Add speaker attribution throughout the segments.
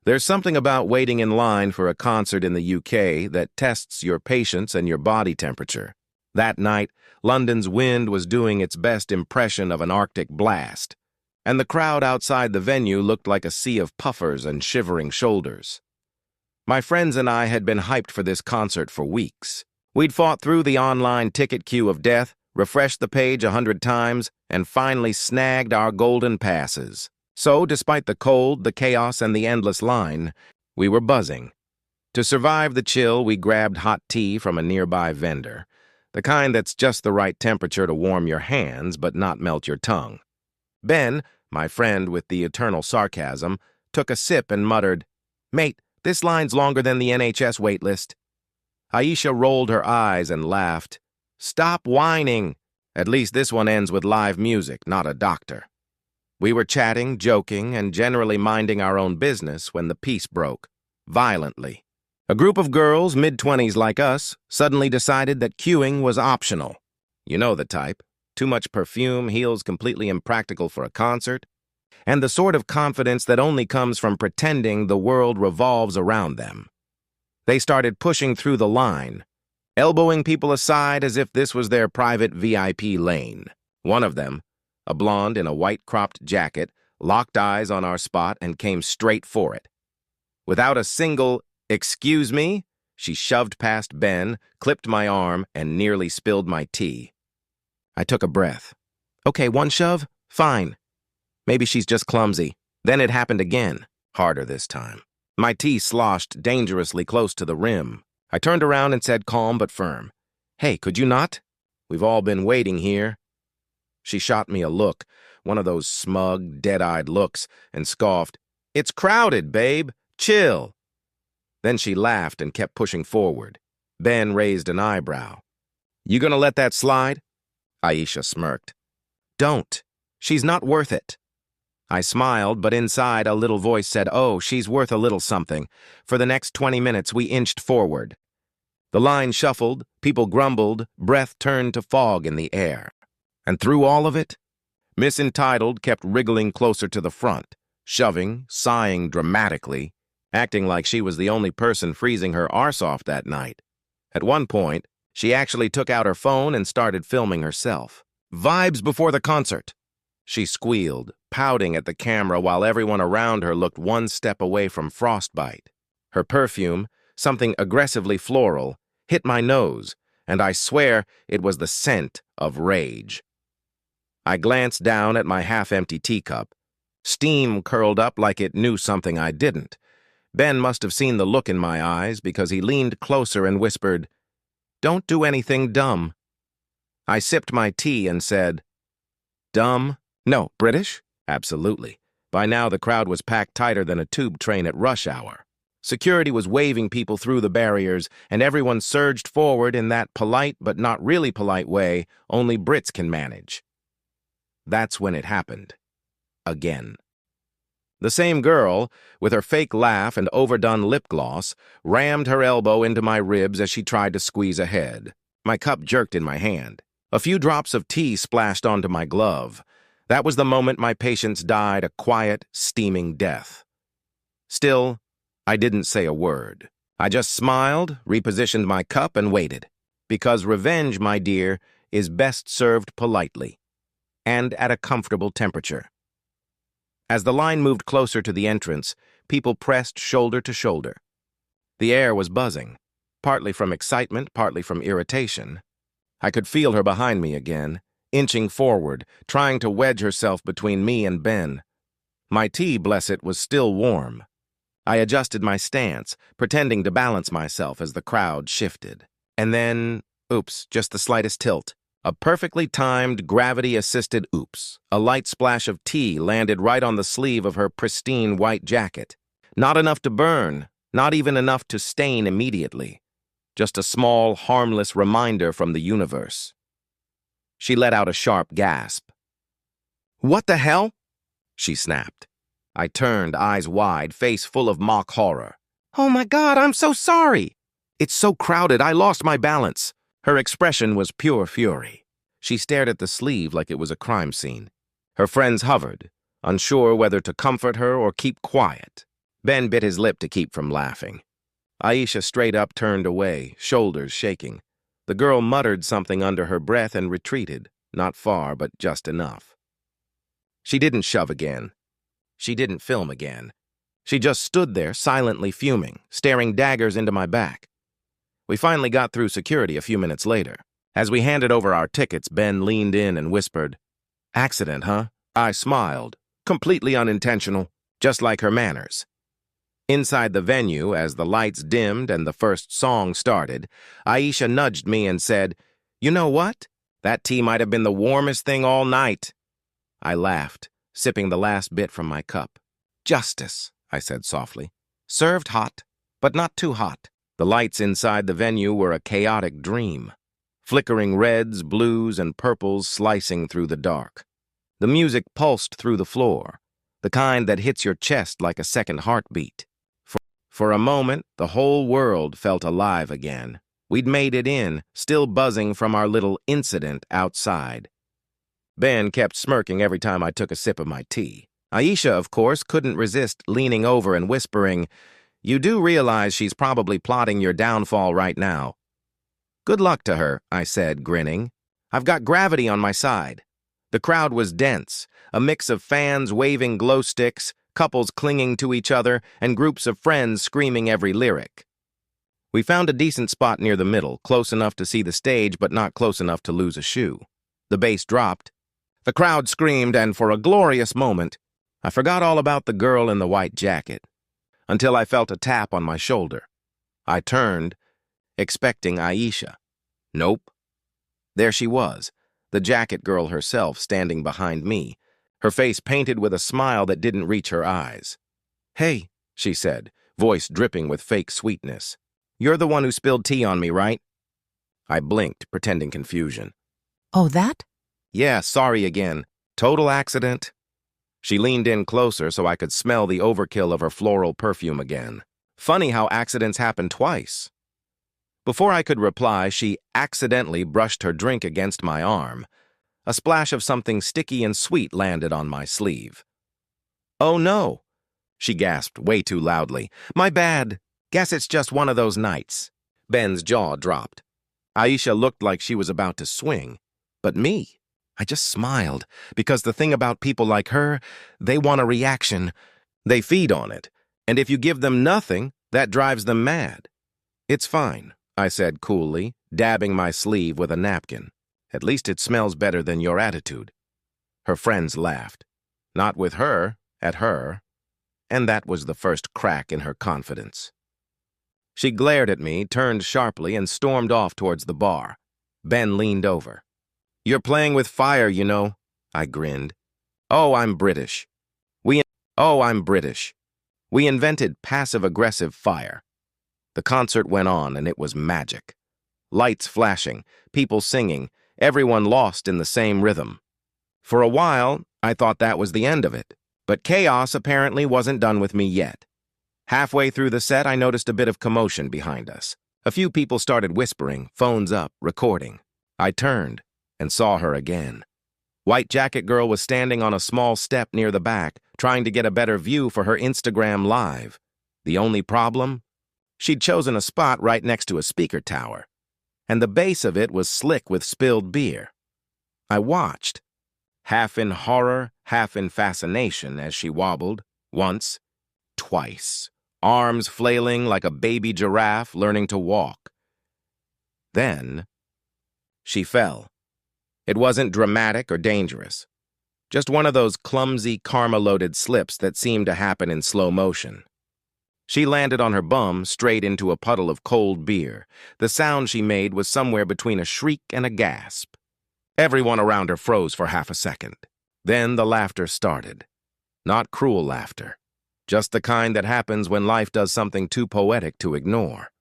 Speaker 1: There's something about waiting in line for a concert in the UK that tests your patience and your body temperature. That night, London's wind was doing its best impression of an Arctic blast, and the crowd outside the venue looked like a sea of puffers and shivering shoulders. My friends and I had been hyped for this concert for weeks. We'd fought through the online ticket queue of death, refreshed the page 100 times, and finally snagged our golden passes. So, despite the cold, the chaos, and the endless line, we were buzzing. To survive the chill, we grabbed hot tea from a nearby vendor, the kind that's just the right temperature to warm your hands but not melt your tongue. Ben, my friend with the eternal sarcasm, took a sip and muttered, "Mate, this line's longer than the NHS waitlist." Aisha rolled her eyes and laughed. "Stop whining. At least this one ends with live music, not a doctor." We were chatting, joking, and generally minding our own business when the peace broke, violently. A group of girls, mid-20s like us, suddenly decided that queuing was optional. You know the type. Too much perfume, heels completely impractical for a concert, and the sort of confidence that only comes from pretending the world revolves around them. They started pushing through the line, elbowing people aside as if this was their private VIP lane. One of them, a blonde in a white cropped jacket, locked eyes on our spot and came straight for it. Without a single "excuse me," she shoved past Ben, clipped my arm, and nearly spilled my tea. I took a breath. Okay, one shove? Fine. Maybe she's just clumsy. Then it happened again, harder this time. My tea sloshed dangerously close to the rim. I turned around and said calm but firm, "Hey, could you not? We've all been waiting here." She shot me a look, one of those smug, dead-eyed looks, and scoffed, "It's crowded, babe. Chill." Then she laughed and kept pushing forward. Ben raised an eyebrow. "You gonna let that slide?" Aisha smirked. "Don't. She's not worth it." I smiled, but inside a little voice said, "Oh, she's worth a little something." For the next 20 minutes, we inched forward. The line shuffled, people grumbled, breath turned to fog in the air. And through all of it, Miss Entitled kept wriggling closer to the front, shoving, sighing dramatically, acting like she was the only person freezing her arse off that night. At one point, she actually took out her phone and started filming herself. "Vibes before the concert," she squealed, pouting at the camera while everyone around her looked one step away from frostbite. Her perfume, something aggressively floral, hit my nose, and I swear it was the scent of rage. I glanced down at my half-empty teacup. Steam curled up like it knew something I didn't. Ben must have seen the look in my eyes because he leaned closer and whispered, "Don't do anything dumb." I sipped my tea and said, "Dumb? No, British? Absolutely." By now the crowd was packed tighter than a tube train at rush hour. Security was waving people through the barriers, and everyone surged forward in that polite but not really polite way only Brits can manage. That's when it happened. Again. The same girl, with her fake laugh and overdone lip gloss, rammed her elbow into my ribs as she tried to squeeze ahead. My cup jerked in my hand. A few drops of tea splashed onto my glove. That was the moment my patience died a quiet, steaming death. Still, I didn't say a word. I just smiled, repositioned my cup, and waited. Because revenge, my dear, is best served politely and at a comfortable temperature. As the line moved closer to the entrance, people pressed shoulder to shoulder. The air was buzzing, partly from excitement, partly from irritation. I could feel her behind me again, inching forward, trying to wedge herself between me and Ben. My tea, bless it, was still warm. I adjusted my stance, pretending to balance myself as the crowd shifted. And then, oops, just the slightest tilt. A perfectly timed, gravity-assisted oops. A light splash of tea landed right on the sleeve of her pristine white jacket. Not enough to burn, not even enough to stain immediately. Just a small, harmless reminder from the universe. She let out a sharp gasp. "What the hell?" she snapped. I turned, eyes wide, face full of mock horror. "Oh my God, I'm so sorry!" "It's so crowded, I lost my balance." Her expression was pure fury. She stared at the sleeve like it was a crime scene. Her friends hovered, unsure whether to comfort her or keep quiet. Ben bit his lip to keep from laughing. Aisha straight up turned away, shoulders shaking. The girl muttered something under her breath and retreated, not far, but just enough. She didn't shove again. She didn't film again. She just stood there, silently fuming, staring daggers into my back. We finally got through security a few minutes later. As we handed over our tickets, Ben leaned in and whispered, "Accident, huh?" I smiled. Completely unintentional, just like her manners. Inside the venue, as the lights dimmed and the first song started, Aisha nudged me and said, "You know what? That tea might have been the warmest thing all night." I laughed, sipping the last bit from my cup. "Justice," I said softly. "Served hot, but not too hot." The lights inside the venue were a chaotic dream, flickering reds, blues, and purples slicing through the dark. The music pulsed through the floor, the kind that hits your chest like a second heartbeat. For a moment, the whole world felt alive again. We'd made it in, still buzzing from our little incident outside. Ben kept smirking every time I took a sip of my tea. Aisha, of course, couldn't resist leaning over and whispering, "You do realize she's probably plotting your downfall right now." "Good luck to her," I said, grinning. "I've got gravity on my side." The crowd was dense, a mix of fans waving glow sticks, couples clinging to each other, and groups of friends screaming every lyric. We found a decent spot near the middle, close enough to see the stage but not close enough to lose a shoe. The bass dropped. The crowd screamed, and for a glorious moment, I forgot all about the girl in the white jacket, until I felt a tap on my shoulder. I turned, expecting Aisha. Nope. There she was, the jacket girl herself, standing behind me, her face painted with a smile that didn't reach her eyes. "Hey," she said, voice dripping with fake sweetness. "You're the one who spilled tea on me, right?" I blinked, pretending confusion.
Speaker 2: "Oh, that?"
Speaker 1: "Yeah, sorry again. Total accident." She leaned in closer so I could smell the overkill of her floral perfume again. Funny how accidents happen twice. Before I could reply, she accidentally brushed her drink against my arm. A splash of something sticky and sweet landed on my sleeve. "Oh no," she gasped way too loudly. "My bad. Guess it's just one of those nights." Ben's jaw dropped. Aisha looked like she was about to swing. But me, I just smiled, because the thing about people like her, they want a reaction. They feed on it. And if you give them nothing, that drives them mad. "It's fine," I said coolly, dabbing my sleeve with a napkin. "At least it smells better than your attitude." Her friends laughed. Not with her, at her. And that was the first crack in her confidence. She glared at me, turned sharply, and stormed off towards the bar. Ben leaned over. "You're playing with fire, you know," I grinned. I'm British. I'm British. We invented passive-aggressive fire." The concert went on, and it was magic. Lights flashing, people singing, everyone lost in the same rhythm. For a while, I thought that was the end of it, but chaos apparently wasn't done with me yet. Halfway through the set, I noticed a bit of commotion behind us. A few people started whispering, phones up, recording. I turned and saw her again. White Jacket Girl was standing on a small step near the back, trying to get a better view for her Instagram Live. The only problem? She'd chosen a spot right next to a speaker tower, and the base of it was slick with spilled beer. I watched, half in horror, half in fascination, as she wobbled, once, twice, arms flailing like a baby giraffe learning to walk. Then, she fell. It wasn't dramatic or dangerous, just one of those clumsy, karma-loaded slips that seemed to happen in slow motion. She landed on her bum straight into a puddle of cold beer. The sound she made was somewhere between a shriek and a gasp. Everyone around her froze for half a second. Then the laughter started. Not cruel laughter, just the kind that happens when life does something too poetic to ignore.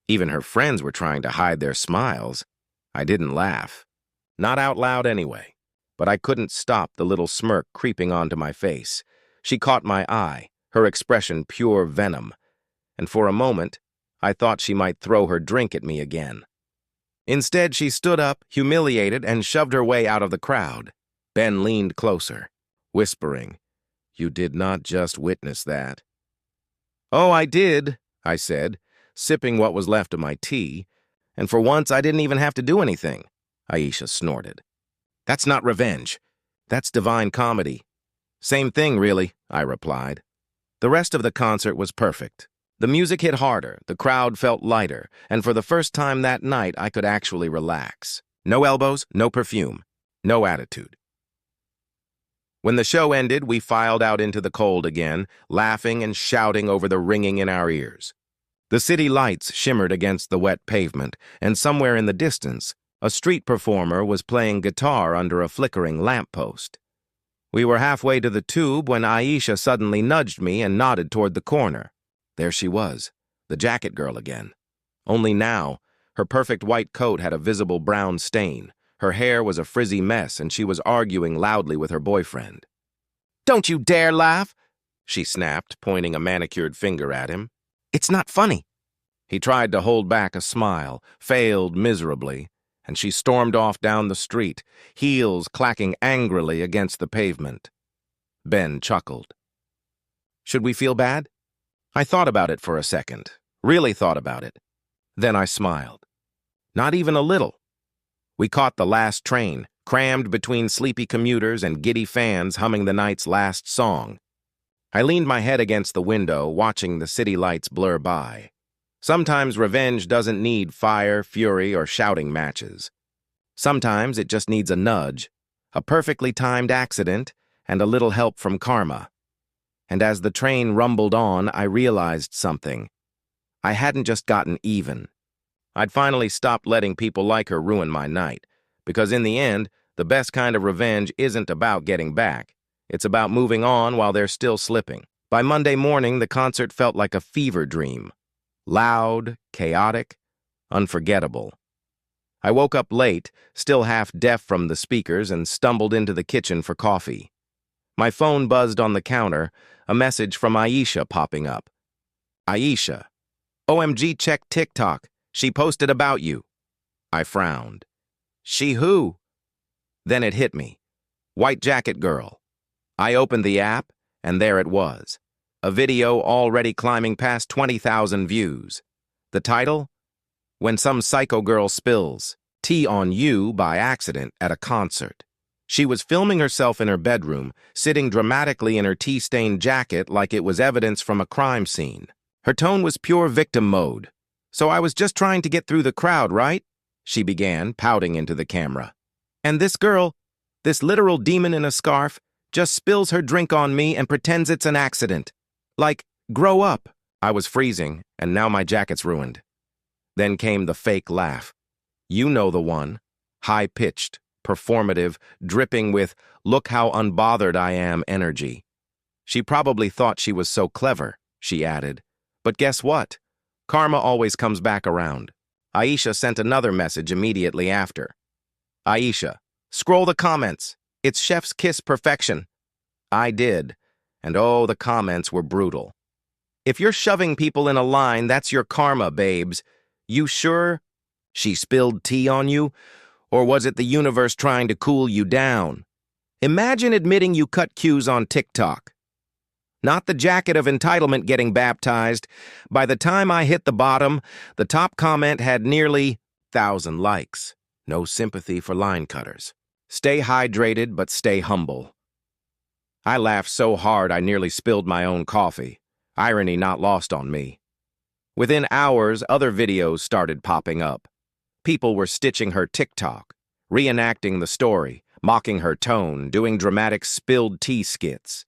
Speaker 1: Even her friends were trying to hide their smiles. I didn't laugh. Not out loud anyway, but I couldn't stop the little smirk creeping onto my face. She caught my eye, her expression pure venom, and for a moment, I thought she might throw her drink at me again. Instead, she stood up, humiliated, and shoved her way out of the crowd. Ben leaned closer, whispering, "You did not just witness that. "Oh, I did," I said, sipping what was left of my tea, "and for once I didn't even have to do anything." Aisha snorted. "That's not revenge. That's divine comedy." "Same thing, really," I replied. The rest of the concert was perfect. The music hit harder, the crowd felt lighter, and for the first time that night I could actually relax. No elbows, no perfume, no attitude. When the show ended, we filed out into the cold again, laughing and shouting over the ringing in our ears. The city lights shimmered against the wet pavement, and somewhere in the distance, a street performer was playing guitar under a flickering lamppost. We were halfway to the tube when Aisha suddenly nudged me and nodded toward the corner. There she was, the jacket girl again. Only now, her perfect white coat had a visible brown stain. Her hair was a frizzy mess, and she was arguing loudly with her boyfriend. "Don't you dare laugh," she snapped, pointing a manicured finger at him. "It's not funny." He tried to hold back a smile, failed miserably, and she stormed off down the street, heels clacking angrily against the pavement. Ben chuckled. Should we feel bad? I thought about it for a second, really thought about it. Then I smiled. Not even a little. We caught the last train, crammed between sleepy commuters and giddy fans humming the night's last song. I leaned my head against the window, watching the city lights blur by. Sometimes revenge doesn't need fire, fury, or shouting matches. Sometimes it just needs a nudge, a perfectly timed accident, and a little help from karma. And as the train rumbled on, I realized something. I hadn't just gotten even. I'd finally stopped letting people like her ruin my night, because in the end, the best kind of revenge isn't about getting back. It's about moving on while they're still slipping. By Monday morning, the concert felt like a fever dream. Loud, chaotic, unforgettable. I woke up late, still half deaf from the speakers, and stumbled into the kitchen for coffee. My phone buzzed on the counter, a message from Aisha popping up. "Aisha, OMG, check TikTok. She posted about you." I frowned. "She who?" Then it hit me. White jacket girl. I opened the app, and there it was. A video already climbing past 20,000 views. The title? When Some Psycho Girl Spills Tea on You by accident at a concert. She was filming herself in her bedroom, sitting dramatically in her tea-stained jacket like it was evidence from a crime scene. Her tone was pure victim mode. "So I was just trying to get through the crowd, right?" she began, pouting into the camera. "And this girl, this literal demon in a scarf, just spills her drink on me and pretends it's an accident. Like, grow up." I was freezing, and now my jacket's ruined. Then came the fake laugh. You know the one. High-pitched, performative, dripping with "look how unbothered I am" energy. She probably thought she was so clever, she added. But guess what? Karma always comes back around. Aisha sent another message immediately after. "Aisha, scroll the comments. It's chef's kiss perfection." I did, and oh, the comments were brutal. "If you're shoving people in a line, that's your karma, babes. You sure she spilled tea on you? Or was it the universe trying to cool you down? Imagine admitting you cut cues on TikTok. Not the jacket of entitlement getting baptized. By the time I hit the bottom, the top comment had nearly 1,000 likes. No sympathy for line cutters. Stay hydrated, but stay humble. I laughed so hard I nearly spilled my own coffee. Irony not lost on me. Within hours, other videos started popping up. People were stitching her TikTok, reenacting the story, mocking her tone, doing dramatic spilled tea skits.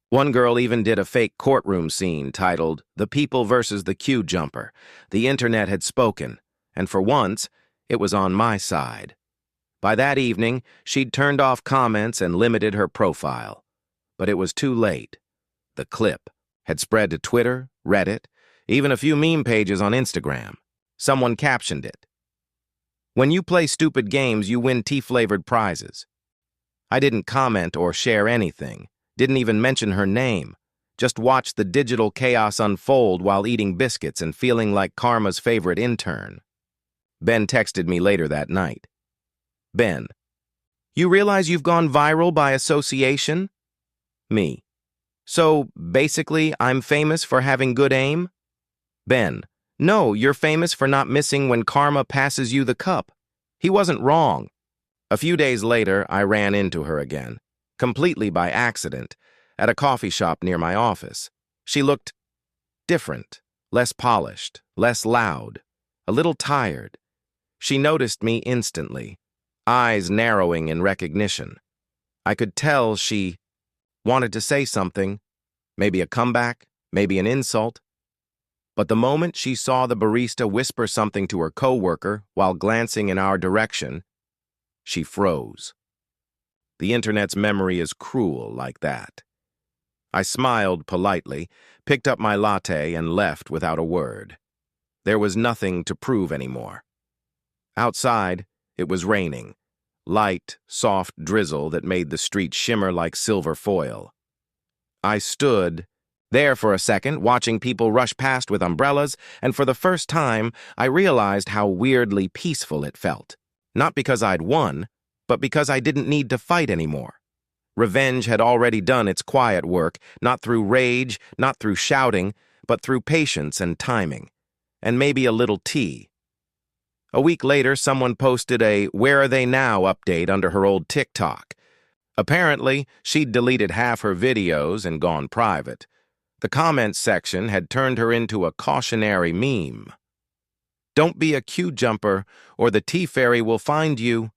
Speaker 1: One girl even did a fake courtroom scene titled "The People versus the Queue Jumper." The internet had spoken, and for once, it was on my side. By that evening, she'd turned off comments and limited her profile. But it was too late. The clip had spread to Twitter, Reddit, even a few meme pages on Instagram. Someone captioned it. "When you play stupid games, you win tea-flavored prizes." I didn't comment or share anything, didn't even mention her name, just watched the digital chaos unfold while eating biscuits and feeling like karma's favorite intern. Ben texted me later that night. "Ben, you realize you've gone viral by association?" Me. So, basically, I'm famous for having good aim? Ben, no, you're famous for not missing when karma passes you the cup. He wasn't wrong. A few days later, I ran into her again, completely by accident, at a coffee shop near my office. She looked different, less polished, less loud, a little tired. She noticed me instantly, eyes narrowing in recognition. I could tell she wanted to say something, maybe a comeback, maybe an insult. But the moment she saw the barista whisper something to her coworker while glancing in our direction, she froze. The internet's memory is cruel like that. I smiled politely, picked up my latte, and left without a word. There was nothing to prove anymore. Outside, it was raining. Light, soft drizzle that made the street shimmer like silver foil. I stood there for a second, watching people rush past with umbrellas, and for the first time, I realized how weirdly peaceful it felt. Not because I'd won, but because I didn't need to fight anymore. Revenge had already done its quiet work, not through rage, not through shouting, but through patience and timing, and maybe a little tea. A week later, someone posted a "Where Are They Now" update under her old TikTok. Apparently, she'd deleted half her videos and gone private. The comments section had turned her into a cautionary meme. Don't be a queue jumper, or the tea fairy will find you.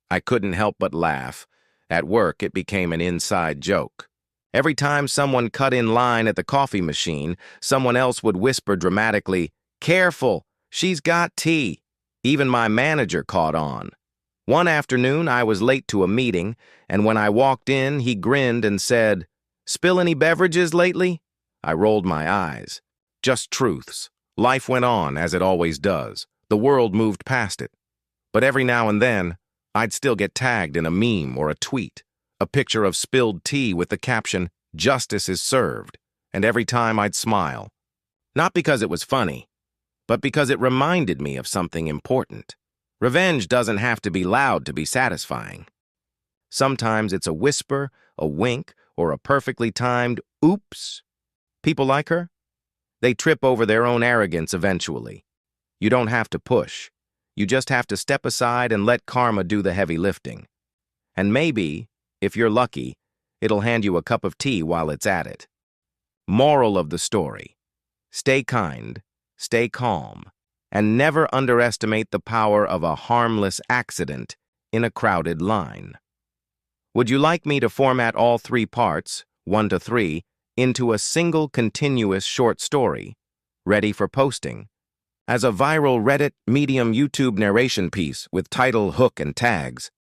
Speaker 1: I couldn't help but laugh. At work, it became an inside joke. Every time someone cut in line at the coffee machine, someone else would whisper dramatically, "Careful, she's got tea." Even my manager caught on. One afternoon, I was late to a meeting, and when I walked in, he grinned and said, "Spill any beverages lately?" I rolled my eyes. Just truths. Life went on, as it always does. The world moved past it. But every now and then, I'd still get tagged in a meme or a tweet, a picture of spilled tea with the caption, "Justice is served," and every time I'd smile. Not because it was funny, but because it reminded me of something important. Revenge doesn't have to be loud to be satisfying. Sometimes it's a whisper, a wink, or a perfectly timed "oops." People like her? They trip over their own arrogance eventually. You don't have to push. You just have to step aside and let karma do the heavy lifting. And maybe, if you're lucky, it'll hand you a cup of tea while it's at it. Moral of the story: stay kind, stay calm, and never underestimate the power of a harmless accident in a crowded line. Would you like me to format all 3 parts, 1 to 3, into a single continuous short story, ready for posting? As a viral Reddit, Medium, YouTube narration piece with title, hook, and tags,